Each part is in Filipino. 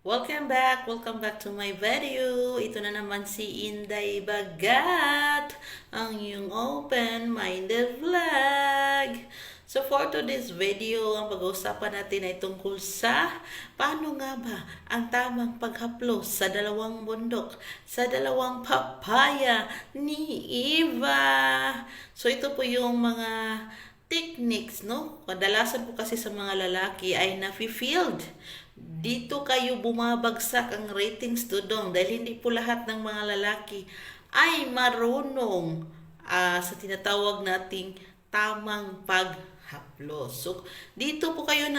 Welcome back to my video. Ito na naman si Inday Bagat, ang iyong open-minded vlog. So for today's video, ang pag-uusapan natin ay tungkol sa paano nga ba ang tamang paghaplos sa dalawang bundok, sa dalawang papaya ni Eva. So ito po yung mga techniques, no? Kadalasan po kasi sa mga lalaki ay nafi-field. Dito kayo bumabagsak ang ratings tudong dahil hindi po lahat ng mga lalaki ay marunong sa tinatawag nating tamang paghaplos. So, dito po kayo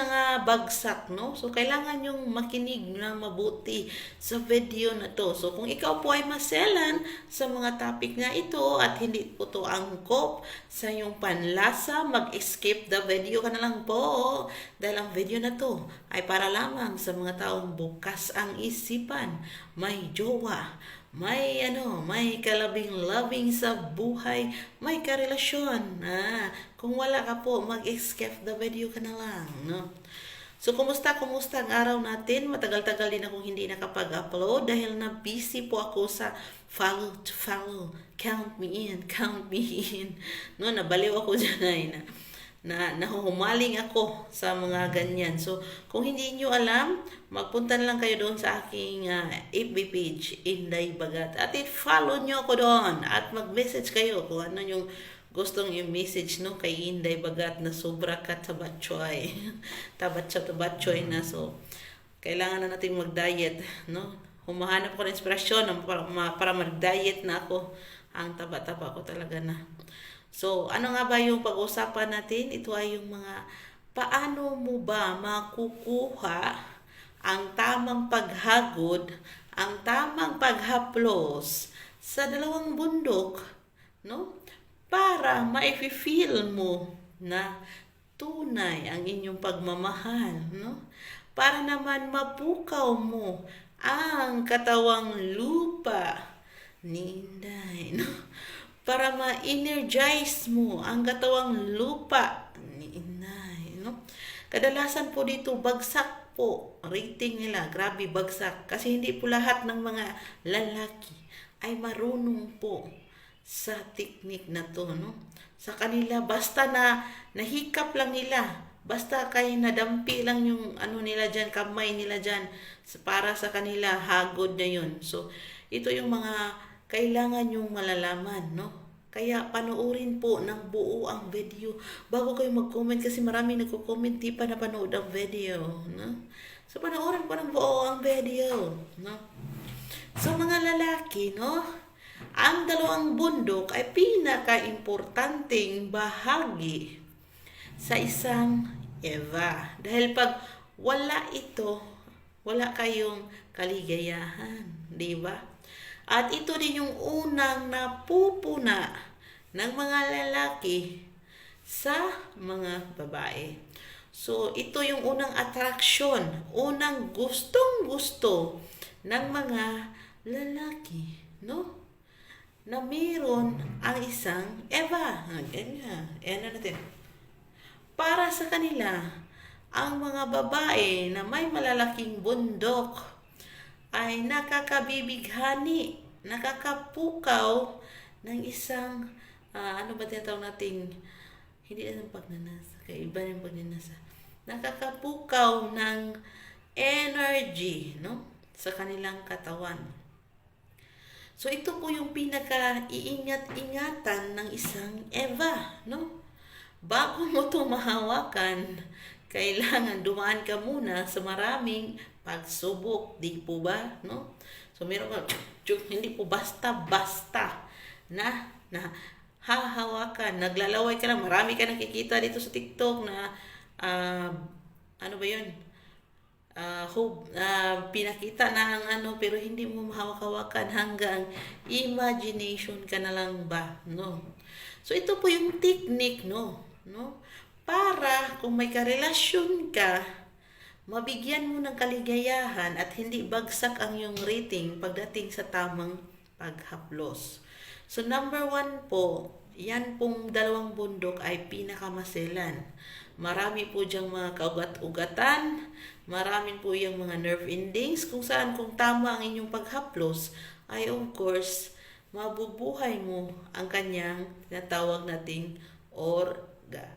bagsak, no? So, kailangan yung makinig na mabuti sa video na to. So, kung ikaw po ay maselan sa mga topic na ito at hindi po to angkop sa iyong panlasa, mag-skip the video ka na lang po. Dahil ang video na to ay para lamang sa mga taong bukas ang isipan, may jowa, may kalabing-labing sa buhay, may karelasyon. Kung wala ka po, mag-skip the video ka na lang, no? So, kumusta ang araw natin? Matagal-tagal din akong hindi nakapag-upload dahil na-busy po ako sa follow to follow. Count me in. No, nabaliw ako dyan ay nahuhumaling ako sa mga ganyan. So, kung hindi nyo alam, magpunta lang kayo doon sa aking FB page, Inday Bagat. At i-follow nyo ako doon. At mag-message kayo kung ano yung gustong yung message, no, kay Inday Bagat na sobra ka tabatchoy. tabatchoy na. So, kailangan na natin mag-diet, no? Humahanap ko ng inspirasyon para mag-diet na ako. Ang taba-taba ko talaga na. So, ano nga ba yung pag-usapan natin? Ito ay yung mga paano mo ba makukuha ang tamang paghagod, ang tamang paghaplos sa dalawang bundok, no? Para ma-feel mo na tunay ang inyong pagmamahal, no? Para naman mapukaw mo ang katawang lupa ni Inday, no? Para ma-energize mo ang katawang lupa ni Inay, no? Kadalasan po dito, bagsak po rating nila. Grabe, bagsak. Kasi hindi po lahat ng mga lalaki ay marunong po sa technique na to, no? Sa kanila, basta na nahikap lang nila, basta kayo nadampi lang yung nila dyan, kamay nila dyan, para sa kanila, hagod na yun. So, ito yung mga kailangan yung malalaman, no? Kaya panoorin po ng buo ang video bago kayo mag-comment kasi maraming nagko-comment di pa napanood ang video, no? So panoorin po ng buo ang video, no? So mga lalaki, no? Ang dalawang bundok ay pinaka-importanting bahagi sa isang Eva. Dahil pag wala ito, wala kayong kaligayahan, di ba? At ito din yung unang napupuna ng mga lalaki sa mga babae. So, ito yung unang attraction, unang gustong-gusto ng mga lalaki, no? Na meron ang isang Eva. Ganyan. Ano natin? Para sa kanila, ang mga babae na may malalaking bundok ay nakakabibighani, nakakapukaw ng isang, ano ba tinatawag nating, hindi na ng pagnanasa, kaya iba ng pagnanasa. Nakakapukaw ng energy, no? Sa kanilang katawan. So, ito po yung pinaka-iingat-ingatan ng isang Eva, no? Bago mo ito mahawakan, kailangan dumaan ka muna sa maraming pagsubok, di po ba, no? So meron ka, hindi po basta-basta na hahawakan, naglalaway ka lang, marami ka nakikita dito sa TikTok na ano ba yun? Pinakita na ang pero hindi mo mahawak-hawakan hanggang imagination ka na lang ba, no? So ito po yung technique, no? Para kung may karelasyon ka, mabigyan mo ng kaligayahan at hindi bagsak ang iyong rating pagdating sa tamang paghaplos. So number 1 po, yan pong dalawang bundok ay pinakamaselan. Marami po diyang mga kaugat-ugatan, Maraming po yung mga nerve endings kung saan kung tama ang inyong paghaplos ay of course mabubuhay mo ang kanyang tinatawag nating organ.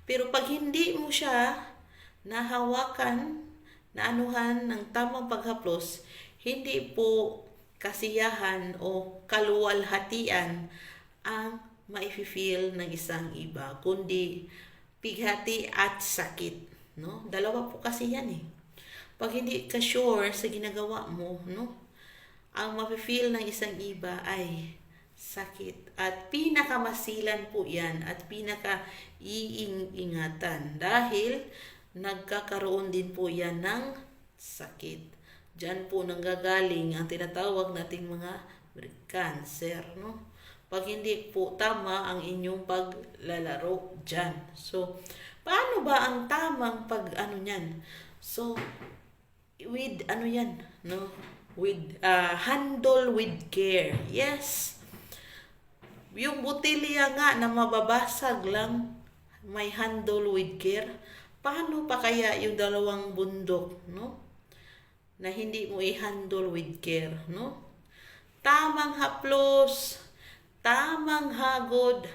Pero pag hindi mo siya nahawakan, naanuhan ng tamang paghaplos, hindi po kasiyahan o kaluwalhatian ang maifi-feel ng isang iba, kundi pighati at sakit, no? Dalawa po kasi yan eh. Pag hindi ka sure sa ginagawa mo, no? Ang mafe-feel ng isang iba ay sakit. At pinakamasilan po yan at pinaka-iingatan dahil nagkakaroon din po yan ng sakit. Diyan po nanggagaling ang tinatawag nating mga cancer, no? Pag hindi po tama ang inyong paglalaro dyan. So, paano ba ang tamang pag-ano niyan? So, with ano yan, no? With handle with care. Yes. Yung botilya nga na mababasag lang, may handle with care. Paano pa kaya yung dalawang bundok, no? Na hindi mo i-handle with care, no? Tamang haplos, tamang hagod,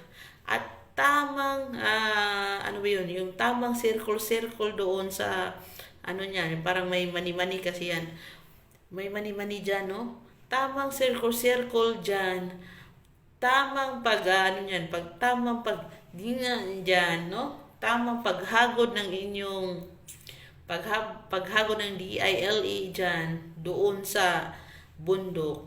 at tamang, ano ba yun, yung tamang circle-circle doon sa, ano niya, parang may mani-mani kasi yan. May mani-mani dyan, no? Tamang circle-circle dyan. Tamang tamang pagdingan dyan, no? Tamang paghagod ng inyong, paghagod ng DILE dyan, doon sa bundok,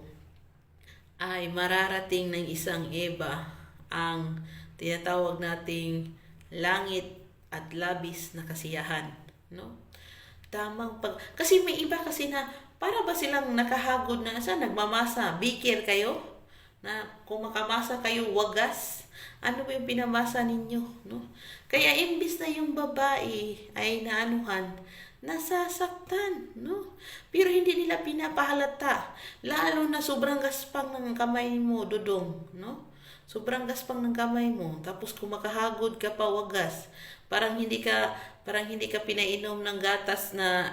ay mararating ng isang iba ang tinatawag nating langit at labis na kasiyahan, no? Kasi may iba kasi na para ba silang nakahagod na sa nagmamasa, bikir kayo na kung makamasa kayo wagas, ano ba yung pinamasa ninyo, no? Kaya imbis na yung babae ay naanuhan, nasasaktan, no? Pero hindi nila pinapahalata. Lalo na sobrang gaspang ng kamay mo, dudong, no? Sobrang gaspang ng kamay mo. Tapos kung makahagod ka pa wagas, parang hindi ka pinainom ng gatas na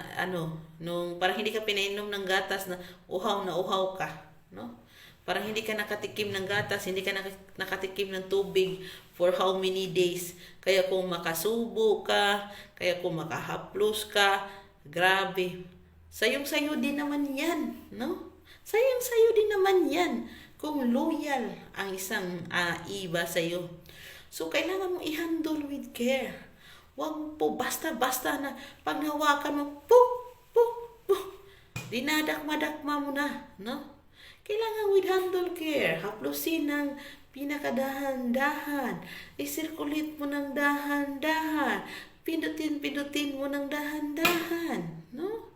parang hindi ka pinainom ng gatas na uhaw ka, no? Parang hindi ka nakatikim ng gatas, hindi ka nakatikim ng tubig for how many days. Kaya kung makasubo ka, kaya kung makahaplos ka, grabe. Sayong-sayo din naman yan, no? Sayong-sayo din naman yan kung loyal ang isang iba sa'yo. So, kailangan mong i-handle with care. Huwag po basta-basta na pag nahawakan mo, puk, puk, puk, dinadakma-dakma mo na, no? Kailangan with handle care. Haplusin ng pinakadahan-dahan. I-circulate mo ng dahan-dahan. Pindutin mo ng dahan-dahan. No?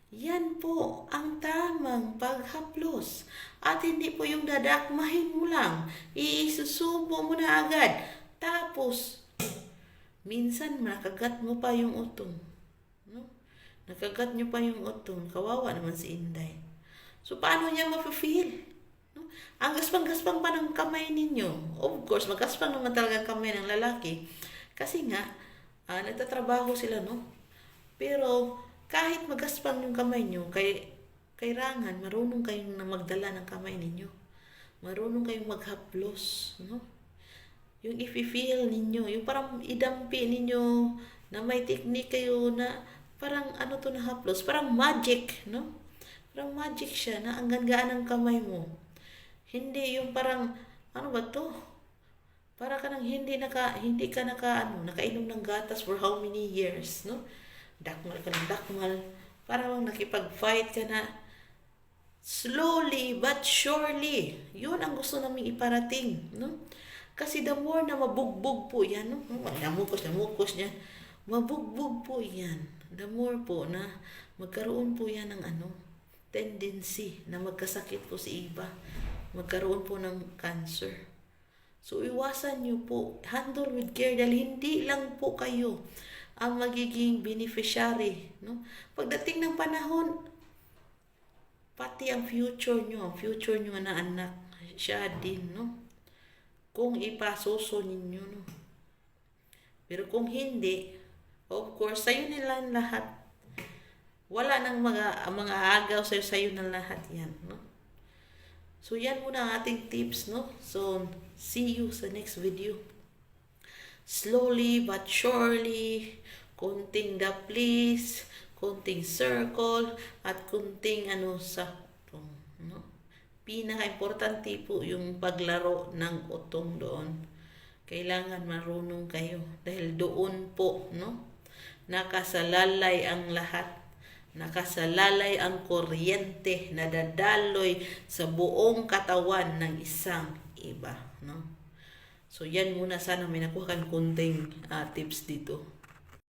Yan po ang tamang paghaplos. At hindi po yung dadakmahin mo lang. Isusubo mo na agad. Tapos, minsan nakagat mo pa yung utong. No? Nakagat nyo pa yung utong. Kawawa naman si Inday. So, paano niya ma-feel? No? Ang gaspang-gaspang pa ng kamay ninyo. Of course, magaspang naman talaga ang kamay ng lalaki. Kasi nga, nagtatrabaho sila, no? Pero, kahit magaspang yung kamay nyo, kailangan, marunong kayong na magdala ng kamay ninyo. Marunong kayong maghaplos, no? Yung i-feel ninyo, yung parang idampi ninyo, na may technique kayo na, parang ano to na haplos, parang magic, no? Parang magic siya na ang gaan ng kamay mo. Hindi yung parang, ano ba to? Para ka nang hindi ka nakainom ng gatas for how many years, no? Dakmal ka ng dakmal. Parang nakipag-fight ka na slowly but surely. Yun ang gusto namin iparating, no? Kasi the more na mabugbog po yan, no? Namukos niya. Mabugbog po yan. The more po na magkaroon po yan ng tendency na magkasakit po si iba. Magkaroon po ng cancer. So, iwasan nyo po. Handle with care dahil hindi lang po kayo ang magiging beneficiary. No? Pagdating ng panahon, pati ang future nyo na anak, siya din, no? Kung ipasuso ninyo, no? Pero kung hindi, Of course, sa'yo nila lahat. Wala nang mga agaw sa'yo na lahat yan, no? So, yan muna ang ating tips, no? So, see you sa next video. Slowly but surely, konting daplis, konting circle, at konting no? Pinaka-importante po yung paglaro ng utong doon. Kailangan marunong kayo dahil doon po, no? Nakasalalay ang lahat. Nakasalalay ang kuryente na dadaloy sa buong katawan ng isang iba, no? So yan muna, sana may nakuha kan kunting tips dito.